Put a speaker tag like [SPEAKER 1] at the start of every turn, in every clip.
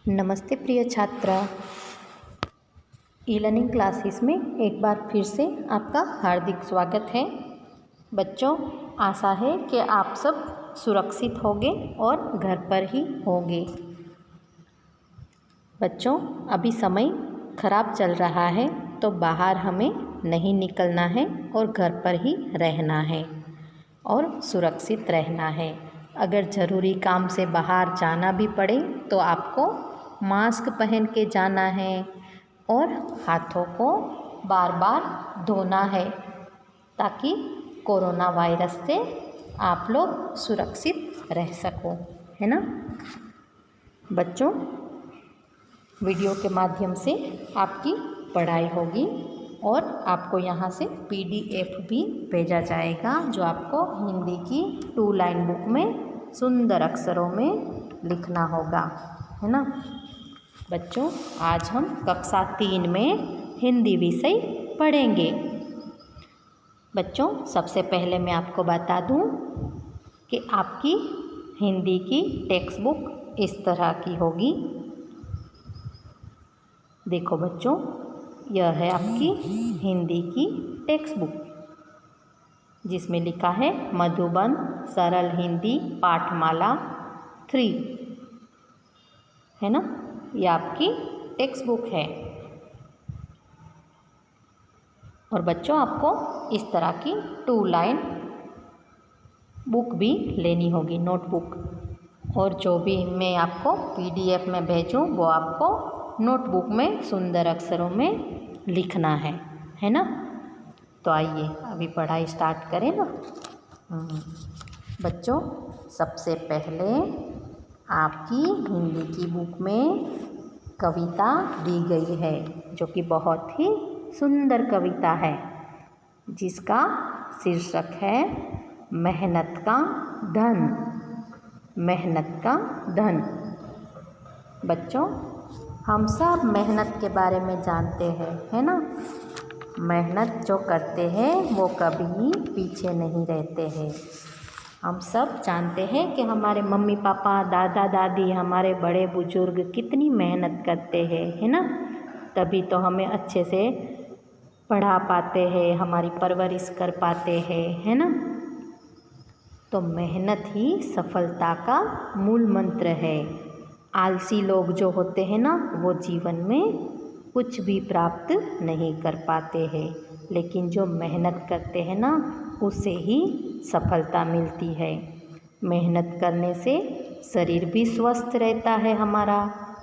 [SPEAKER 1] नमस्ते प्रिय छात्रा, ई लर्निंग क्लासेस में एक बार फिर से आपका हार्दिक स्वागत है। बच्चों, आशा है कि आप सब सुरक्षित होंगे और घर पर ही होंगे। बच्चों, अभी समय ख़राब चल रहा है तो बाहर हमें नहीं निकलना है और घर पर ही रहना है और सुरक्षित रहना है। अगर ज़रूरी काम से बाहर जाना भी पड़े तो आपको मास्क पहन के जाना है और हाथों को बार बार धोना है ताकि कोरोना वायरस से आप लोग सुरक्षित रह सको, है ना। बच्चों, वीडियो के माध्यम से आपकी पढ़ाई होगी और आपको यहाँ से PDF भी भेजा जाएगा जो आपको हिंदी की 2 लाइन बुक में सुंदर अक्षरों में लिखना होगा, है ना। बच्चों, आज हम कक्षा 3 में हिंदी विषय पढ़ेंगे। बच्चों, सबसे पहले मैं आपको बता दूं कि आपकी हिंदी की टेक्स्ट बुक इस तरह की होगी। देखो बच्चों, यह है आपकी हिंदी की टेक्स्ट बुक जिसमें लिखा है मधुबन सरल हिंदी पाठमाला 3, है ना। यह आपकी टेक्स्ट बुक है। और बच्चों, आपको इस तरह की 2 लाइन बुक भी लेनी होगी, नोटबुक। और जो भी मैं आपको PDF में भेजूँ वो आपको नोटबुक में सुंदर अक्षरों में लिखना है ना। तो आइए अभी पढ़ाई स्टार्ट करें ना। बच्चों, सबसे पहले आपकी हिंदी की बुक में कविता दी गई है जो कि बहुत ही सुंदर कविता है जिसका शीर्षक है मेहनत का धन। मेहनत का धन। बच्चों, हम सब मेहनत के बारे में जानते हैं, है ना। मेहनत जो करते हैं वो कभी पीछे नहीं रहते हैं। हम सब जानते हैं कि हमारे मम्मी पापा, दादा दादी, हमारे बड़े बुजुर्ग कितनी मेहनत करते हैं, है ना। तभी तो हमें अच्छे से पढ़ा पाते हैं, हमारी परवरिश कर पाते हैं, है ना। तो मेहनत ही सफलता का मूल मंत्र है। आलसी लोग जो होते हैं ना वो जीवन में कुछ भी प्राप्त नहीं कर पाते हैं, लेकिन जो मेहनत करते हैं ना उससे ही सफलता मिलती है। मेहनत करने से शरीर भी स्वस्थ रहता है हमारा।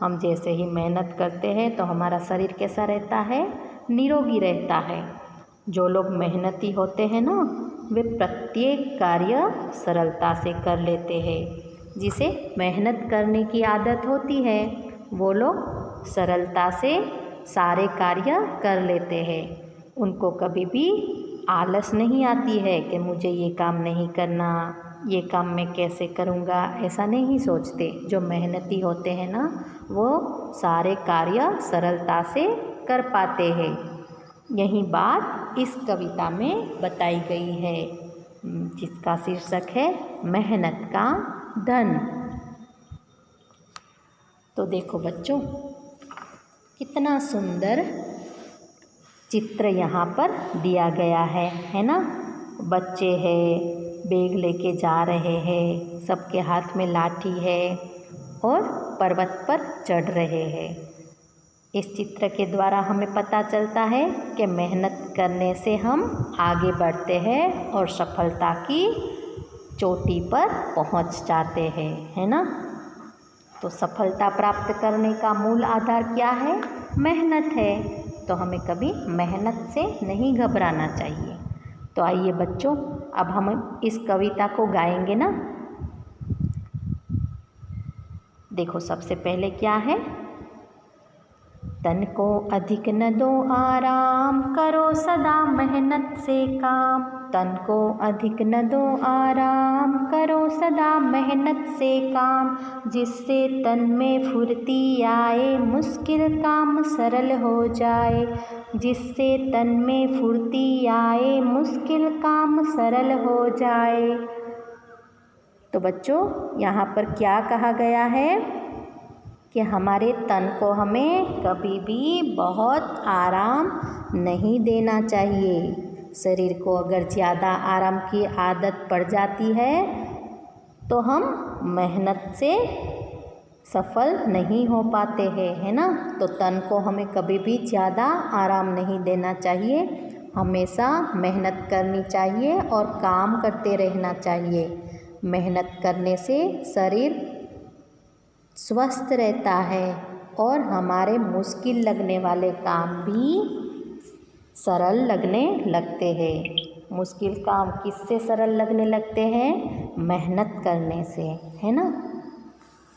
[SPEAKER 1] हम जैसे ही मेहनत करते हैं तो हमारा शरीर कैसा रहता है? निरोगी रहता है। जो लोग मेहनती होते हैं ना वे प्रत्येक कार्य सरलता से कर लेते हैं। जिसे मेहनत करने की आदत होती है वो लोग सरलता से सारे कार्य कर लेते हैं। उनको कभी भी आलस नहीं आती है कि मुझे ये काम नहीं करना, ये काम मैं कैसे करूँगा, ऐसा नहीं सोचते। जो मेहनती होते हैं ना वो सारे कार्य सरलता से कर पाते हैं। यही बात इस कविता में बताई गई है जिसका शीर्षक है मेहनत का धन। तो देखो बच्चों, कितना सुंदर चित्र यहाँ पर दिया गया है ना। बच्चे हैं, बैग लेके जा रहे हैं, सबके हाथ में लाठी है और पर्वत पर चढ़ रहे हैं। इस चित्र के द्वारा हमें पता चलता है कि मेहनत करने से हम आगे बढ़ते हैं और सफलता की चोटी पर पहुंच जाते हैं, है ना। तो सफलता प्राप्त करने का मूल आधार क्या है? मेहनत है। तो हमें कभी मेहनत से नहीं घबराना चाहिए। तो आइए बच्चों, अब हम इस कविता को गाएंगे ना। देखो, सबसे पहले क्या है? तन को अधिक न दो आराम, करो सदा मेहनत से काम। तन को अधिक न दो आराम, करो सदा मेहनत से काम। जिससे तन में फुर्ती आए, मुश्किल काम सरल हो जाए। जिससे तन में फुर्ती आए, मुश्किल काम सरल हो जाए। तो बच्चों, यहाँ पर क्या कहा गया है? कि हमारे तन को हमें कभी भी बहुत आराम नहीं देना चाहिए। शरीर को अगर ज़्यादा आराम की आदत पड़ जाती है तो हम मेहनत से सफल नहीं हो पाते हैं, है ना। तो तन को हमें कभी भी ज़्यादा आराम नहीं देना चाहिए, हमेशा मेहनत करनी चाहिए और काम करते रहना चाहिए। मेहनत करने से शरीर स्वस्थ रहता है और हमारे मुश्किल लगने वाले काम भी सरल लगने लगते हैं। मुश्किल काम किससे सरल लगने लगते हैं? मेहनत करने से, है ना।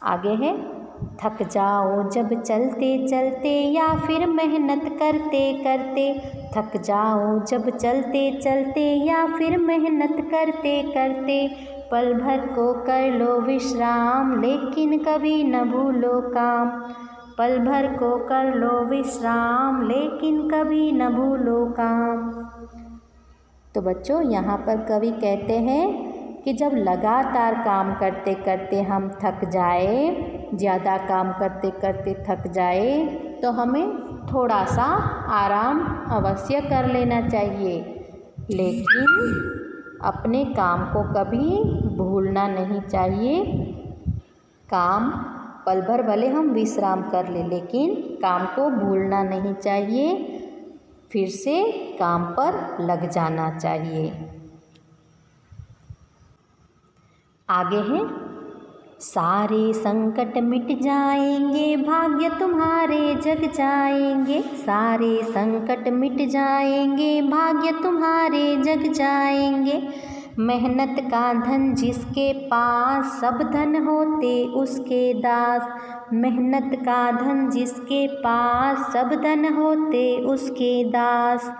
[SPEAKER 1] आगे है, थक जाओ जब चलते चलते या फिर मेहनत करते करते। थक जाओ जब चलते चलते या फिर मेहनत करते करते। पल भर को कर लो विश्राम लेकिन कभी न भूलो काम। पल भर को कर लो विश्राम लेकिन कभी न भूलो काम। तो बच्चों यहाँ पर कवि कहते हैं कि जब लगातार काम करते करते हम थक जाए, ज़्यादा काम करते करते थक जाए, तो हमें थोड़ा सा आराम अवश्य कर लेना चाहिए, लेकिन अपने काम को कभी भूलना नहीं चाहिए। काम पल भर भले हम विश्राम कर लें, लेकिन काम को भूलना नहीं चाहिए, फिर से काम पर लग जाना चाहिए। आगे है, सारे संकट मिट जाएंगे भाग्य तुम्हारे जग जाएंगे। सारे संकट मिट जाएंगे भाग्य तुम्हारे जग जाएंगे। मेहनत का धन जिसके पास सब धन होते उसके दास। मेहनत का धन जिसके पास सब धन होते उसके दास।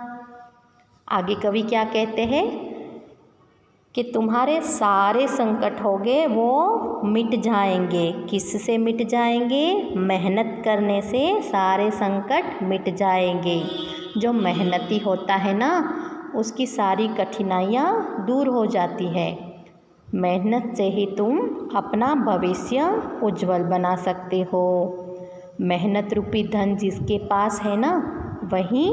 [SPEAKER 1] आगे कवि क्या कहते हैं कि तुम्हारे सारे संकट होंगे वो मिट जाएंगे। किससे मिट जाएंगे? मेहनत करने से सारे संकट मिट जाएंगे। जो मेहनती होता है ना, उसकी सारी कठिनाइयाँ दूर हो जाती है। मेहनत से ही तुम अपना भविष्य उज्जवल बना सकते हो। मेहनत रूपी धन जिसके पास है ना, वही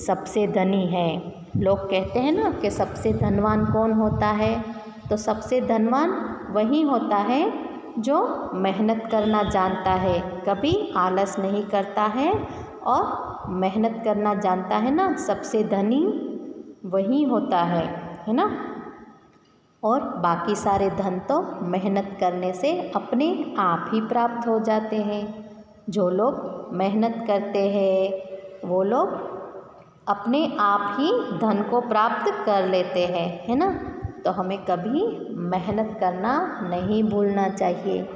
[SPEAKER 1] सबसे धनी है। लोग कहते हैं ना कि सबसे धनवान कौन होता है, तो सबसे धनवान वही होता है जो मेहनत करना जानता है, कभी आलस नहीं करता है और मेहनत करना जानता है ना, सबसे धनी वही होता है ना। और बाकी सारे धन तो मेहनत करने से अपने आप ही प्राप्त हो जाते हैं। जो लोग मेहनत करते हैं वो लोग अपने आप ही धन को प्राप्त कर लेते हैं, है ना। तो हमें कभी मेहनत करना नहीं भूलना चाहिए,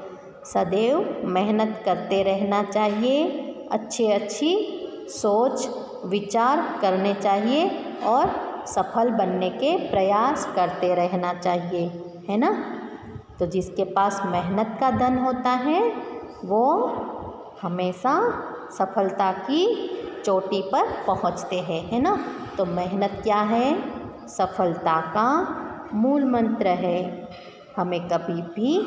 [SPEAKER 1] सदैव मेहनत करते रहना चाहिए। अच्छी सोच विचार करने चाहिए और सफल बनने के प्रयास करते रहना चाहिए, है ना। तो जिसके पास मेहनत का धन होता है वो हमेशा सफलता की चोटी पर पहुंचते हैं, है ना। तो मेहनत क्या है? सफलता का मूल मंत्र है। हमें कभी भी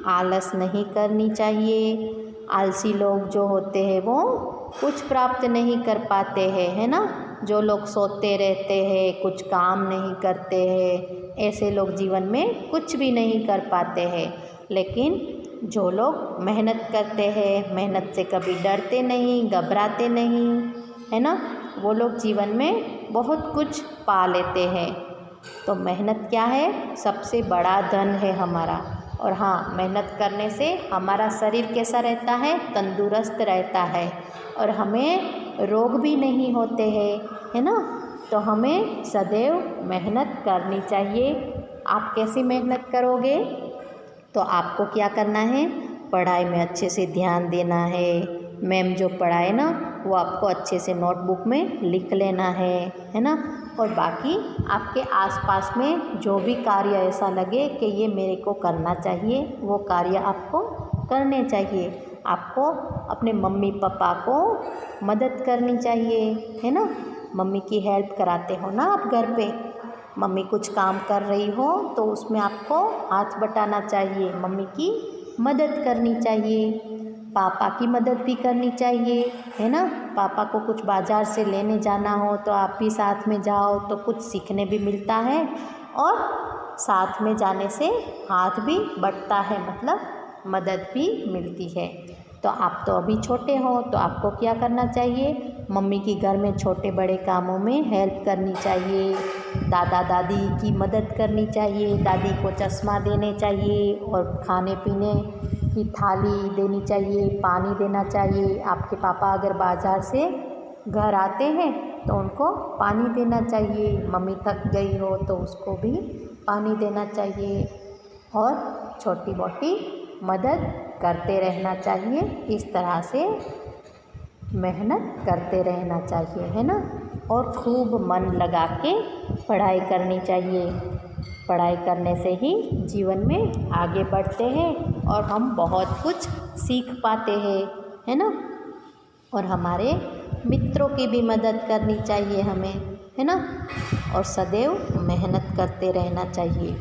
[SPEAKER 1] आलस नहीं करनी चाहिए। आलसी लोग जो होते हैं वो कुछ प्राप्त नहीं कर पाते हैं, है ना। जो लोग सोते रहते हैं, कुछ काम नहीं करते हैं, ऐसे लोग जीवन में कुछ भी नहीं कर पाते हैं। लेकिन जो लोग मेहनत करते हैं, मेहनत से कभी डरते नहीं, घबराते नहीं, है ना, वो लोग जीवन में बहुत कुछ पा लेते हैं। तो मेहनत क्या है? सबसे बड़ा धन है हमारा। और हाँ, मेहनत करने से हमारा शरीर कैसा रहता है? तंदुरुस्त रहता है और हमें रोग भी नहीं होते हैं, है ना। तो हमें सदैव मेहनत करनी चाहिए। आप कैसी मेहनत करोगे? तो आपको क्या करना है? पढ़ाई में अच्छे से ध्यान देना है। मैम जो पढ़ाए ना वो आपको अच्छे से नोटबुक में लिख लेना है ना। और बाकी आपके आसपास में जो भी कार्य ऐसा लगे कि ये मेरे को करना चाहिए, वो कार्य आपको करने चाहिए। आपको अपने मम्मी पापा को मदद करनी चाहिए, है ना। मम्मी की हेल्प कराते हो ना आप घर पे, मम्मी कुछ काम कर रही हो तो उसमें आपको हाथ बटाना चाहिए, मम्मी की मदद करनी चाहिए। पापा की मदद भी करनी चाहिए, है ना। पापा को कुछ बाज़ार से लेने जाना हो तो आप भी साथ में जाओ तो कुछ सीखने भी मिलता है और साथ में जाने से हाथ भी बँटता है, मतलब मदद भी मिलती है। तो आप तो अभी छोटे हो तो आपको क्या करना चाहिए, मम्मी की घर में छोटे बड़े कामों में हेल्प करनी चाहिए, दादा दादी की मदद करनी चाहिए, दादी को चश्मा देने चाहिए और खाने पीने की थाली देनी चाहिए, पानी देना चाहिए। आपके पापा अगर बाज़ार से घर आते हैं तो उनको पानी देना चाहिए, मम्मी थक गई हो तो उसको भी पानी देना चाहिए और छोटी मोटी मदद करते रहना चाहिए। इस तरह से मेहनत करते रहना चाहिए, है ना। और खूब मन लगा के पढ़ाई करनी चाहिए। पढ़ाई करने से ही जीवन में आगे बढ़ते हैं और हम बहुत कुछ सीख पाते हैं, है ना। और हमारे मित्रों की भी मदद करनी चाहिए हमें, है ना। और सदैव मेहनत करते रहना चाहिए,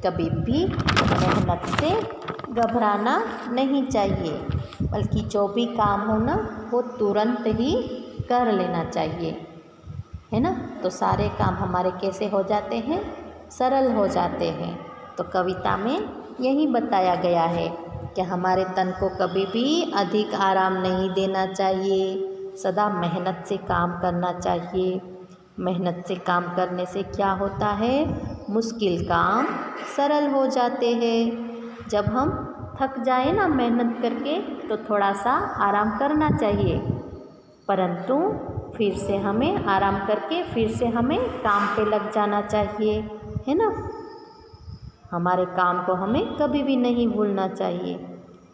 [SPEAKER 1] कभी भी मेहनत से घबराना नहीं चाहिए, बल्कि जो भी काम हो ना वो तुरंत ही कर लेना चाहिए, है ना। तो सारे काम हमारे कैसे हो जाते हैं, सरल हो जाते हैं। तो कविता में यही बताया गया है कि हमारे तन को कभी भी अधिक आराम नहीं देना चाहिए, सदा मेहनत से काम करना चाहिए। मेहनत से काम करने से क्या होता है, मुश्किल काम सरल हो जाते हैं। जब हम थक जाए ना मेहनत करके तो थोड़ा सा आराम करना चाहिए, परंतु फिर से हमें आराम करके फिर से हमें काम पे लग जाना चाहिए, है ना। हमारे काम को हमें कभी भी नहीं भूलना चाहिए।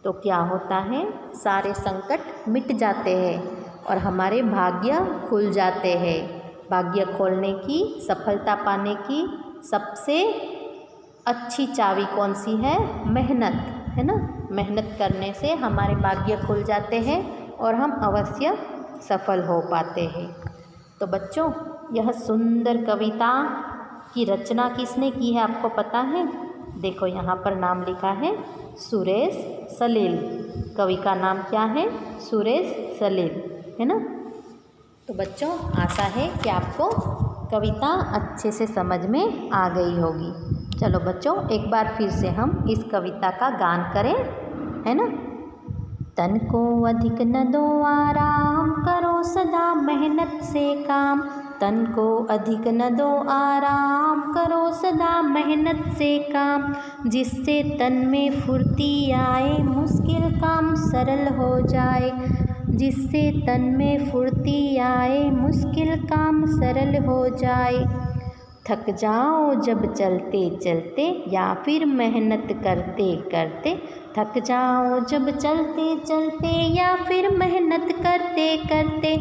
[SPEAKER 1] तो क्या होता है, सारे संकट मिट जाते हैं और हमारे भाग्य खुल जाते हैं। भाग्य खोलने की, सफलता पाने की सबसे अच्छी चाबी कौन सी है, मेहनत, है ना। मेहनत करने से हमारे भाग्य खुल जाते हैं और हम अवश्य सफल हो पाते हैं। तो बच्चों, यह सुंदर कविता की रचना किसने की है आपको पता है? देखो यहाँ पर नाम लिखा है सुरेश सलील। कवि का नाम क्या है, सुरेश सलील, है ना। तो बच्चों, आशा है कि आपको कविता अच्छे से समझ में आ गई होगी। चलो बच्चों, एक बार फिर से हम इस कविता का गान करें, है ना। तन को अधिक न दो आराम, करो सदा मेहनत से काम। तन को अधिक न दो आराम, करो सदा मेहनत से काम। जिससे तन में फुर्ती आए, मुश्किल काम सरल हो जाए। जिससे तन में फुर्ती आए, मुश्किल काम सरल हो जाए। थक जाओ जब चलते चलते या फिर मेहनत करते करते। थक जाओ जब चलते चलते या फिर मेहनत करते करते।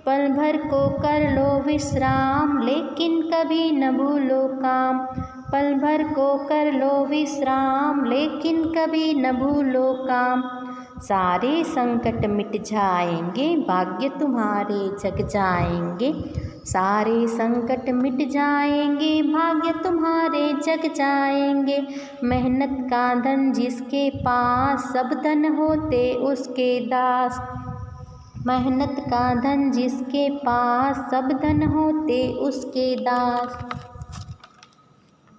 [SPEAKER 1] पल भर को कर लो विश्राम, लेकिन कभी न भूलो काम। पल भर को कर लो विश्राम, लेकिन कभी न भूलो काम। सारे संकट मिट जाएंगे, भाग्य तुम्हारे जग जाएंगे। सारे संकट मिट जाएंगे, भाग्य तुम्हारे जग जाएंगे। मेहनत का धन जिसके पास, सब धन होते उसके दास। मेहनत का धन जिसके पास, सब धन होते उसके दास।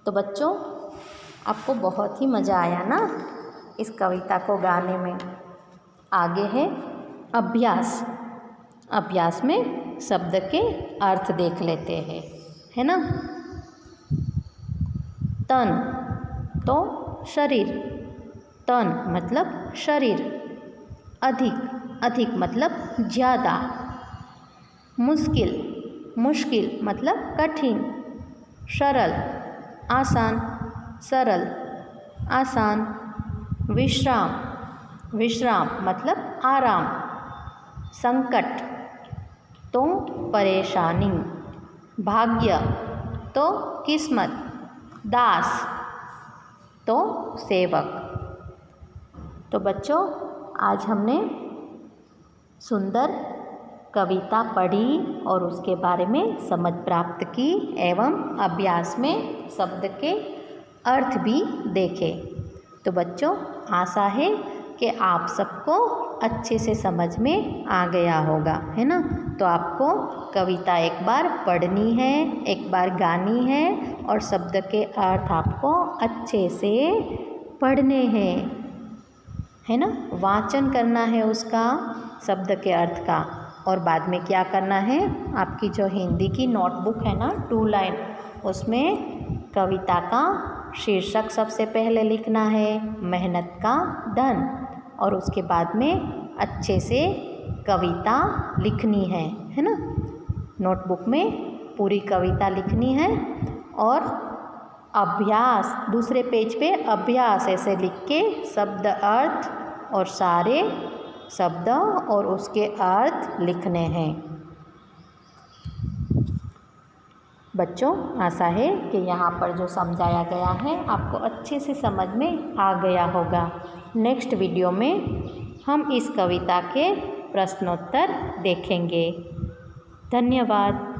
[SPEAKER 1] तो बच्चों, आपको बहुत ही मज़ा आया ना इस कविता को गाने में। आगे है अभ्यास। अभ्यास में शब्द के अर्थ देख लेते हैं, है ना। तन तो शरीर, तन मतलब शरीर। अधिक, अधिक मतलब ज़्यादा। मुश्किल, मुश्किल मतलब कठिन। सरल, आसान, सरल, आसान। विश्राम, विश्राम मतलब आराम। संकट तो परेशानी। भाग्य तो किस्मत। दास तो सेवक। तो बच्चों, आज हमने सुंदर कविता पढ़ी और उसके बारे में समझ प्राप्त की एवं अभ्यास में शब्द के अर्थ भी देखे। तो बच्चों, आशा है कि आप सबको अच्छे से समझ में आ गया होगा, है ना। तो आपको कविता एक बार पढ़नी है, एक बार गानी है और शब्द के अर्थ आपको अच्छे से पढ़ने हैं, है ना। वाचन करना है उसका, शब्द के अर्थ का। और बाद में क्या करना है, आपकी जो हिंदी की नोटबुक है ना 2 लाइन, उसमें कविता का शीर्षक सबसे पहले लिखना है, मेहनत का धन, और उसके बाद में अच्छे से कविता लिखनी है ना। नोटबुक में पूरी कविता लिखनी है और अभ्यास दूसरे पेज पे अभ्यास ऐसे लिख के शब्द अर्थ और सारे शब्द और उसके अर्थ लिखने हैं। बच्चों, आशा है कि यहाँ पर जो समझाया गया है आपको अच्छे से समझ में आ गया होगा। नेक्स्ट वीडियो में हम इस कविता के प्रश्नोत्तर देखेंगे। धन्यवाद।